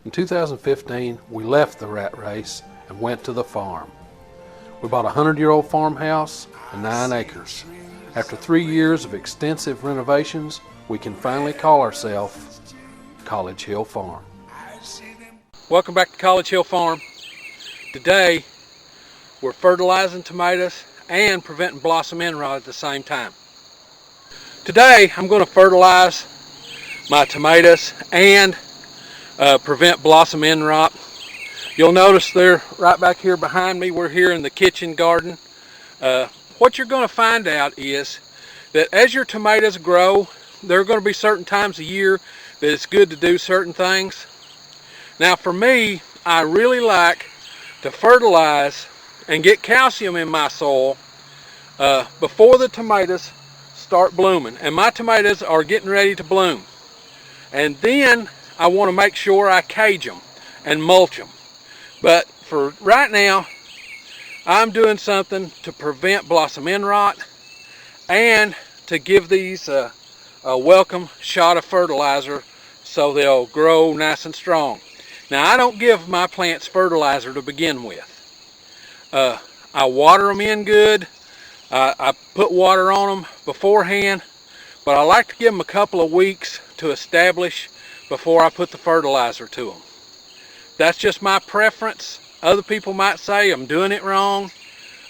In 2015, we left the rat race and went to the farm. We bought a 100-year-old farmhouse and 9 acres. After 3 years of extensive renovations, we can finally call ourselves College Hill Farm. Welcome back to College Hill Farm. Today, we're fertilizing tomatoes and preventing blossom end rot at the same time. Today, I'm going to fertilize my tomatoes and prevent blossom end rot. You'll notice they're right back here behind me. We're here in the kitchen garden. What you're going to find out is that as your tomatoes grow, there are going to be certain times a year that it's good to do certain things. Now for me, I really like to fertilize and get calcium in my soil before the tomatoes start blooming. And my tomatoes are getting ready to bloom. And then I want to make sure I cage them and mulch them. But for right now, I'm doing something to prevent blossom end rot and to give these a welcome shot of fertilizer so they'll grow nice and strong. Now, I don't give my plants fertilizer to begin with. I water them in good. I put water on them beforehand, but I like to give them a couple of weeks to establish before I put the fertilizer to them. That's just my preference. Other people might say I'm doing it wrong,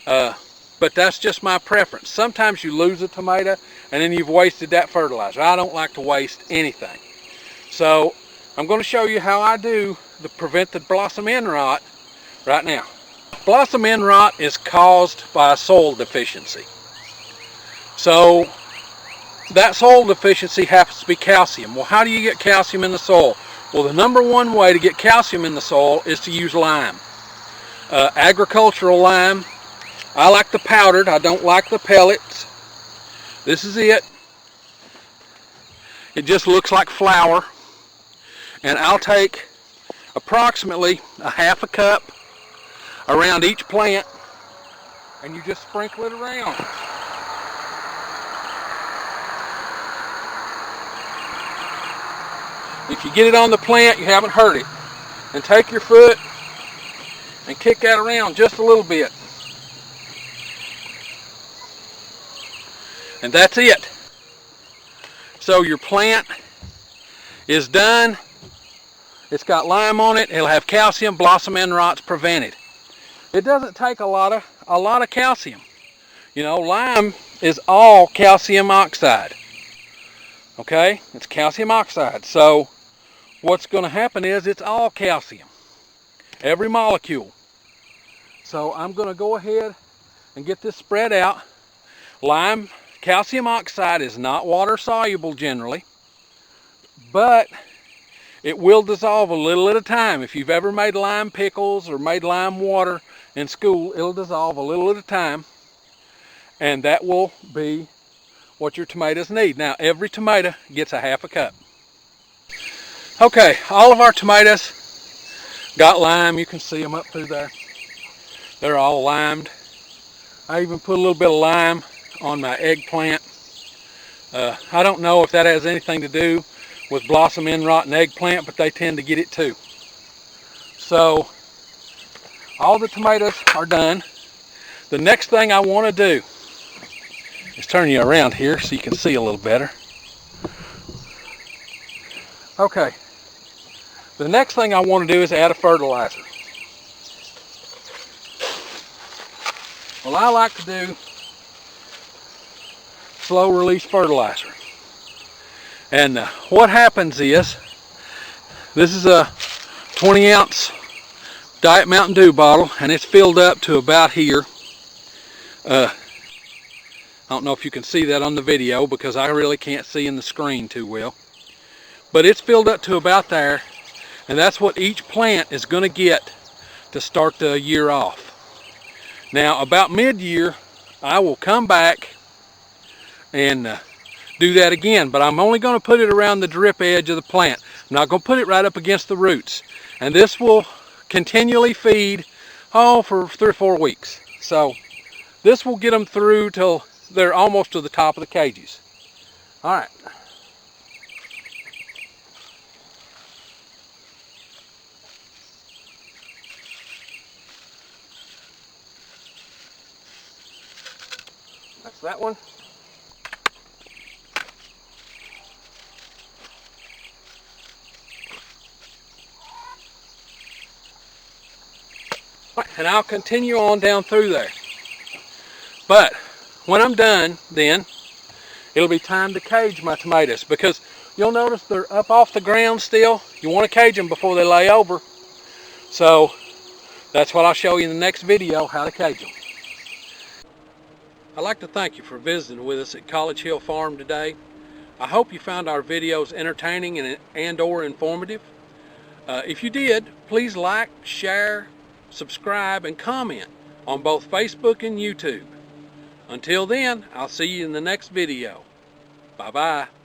but that's just my preference. Sometimes you lose a tomato and then you've wasted that fertilizer. I don't like to waste anything. So I'm going to show you how I do to prevent the blossom end rot right now. Blossom end rot is caused by a soil deficiency. So that soil deficiency happens to be calcium. Well, how do you get calcium in the soil? Well, the number one way to get calcium in the soil is to use lime. Agricultural lime. I like the powdered. I don't like the pellets. This is it. It just looks like flour. And I'll take approximately a half a cup around each plant, and you just sprinkle it around. If you get it on the plant, you haven't hurt it. And take your foot and kick that around just a little bit. And that's it. So your plant is done. It's got lime on it. It'll have calcium. Blossom end rot's prevented. It doesn't take a lot of calcium. You know, lime is all calcium oxide. Okay, it's calcium oxide. So what's going to happen is it's all calcium, every molecule. So I'm going to go ahead and get this spread out. Lime, calcium oxide is not water soluble generally, but it will dissolve a little at a time. If you've ever made lime pickles or made lime water in school, it'll dissolve a little at a time, and that will be what your tomatoes need. Now, every tomato gets a half a cup. Okay, all of our tomatoes got lime. You can see them up through there. They're all limed. I even put a little bit of lime on my eggplant. I don't know if that has anything to do with blossom end rot and eggplant, but they tend to get it too. So all the tomatoes are done. The next thing I want to do is turn you around here so you can see a little better. Okay, the next thing I want to do is add a fertilizer. Well, I like to do slow release fertilizer. And what happens is, this is a 20-ounce Diet Mountain Dew bottle, and it's filled up to about here. I don't know if you can see that on the video because I really can't see in the screen too well. But it's filled up to about there, and that's what each plant is going to get to start the year off. Now, about mid-year, I will come back and do that again, but I'm only going to put it around the drip edge of the plant. I'm not going to put it right up against the roots. And this will continually feed, for 3 or 4 weeks. So this will get them through till they're almost to the top of the cages. All right. that one. And I'll continue on down through there. But when I'm done, then it'll be time to cage my tomatoes, because you'll notice they're up off the ground still. You want to cage them before they lay over. So that's what I'll show you in the next video, how to cage them. I'd like to thank you for visiting with us at College Hill Farm today. I hope you found our videos entertaining and or informative. If you did, please like, share, subscribe, and comment on both Facebook and YouTube. Until then, I'll see you in the next video. Bye-bye.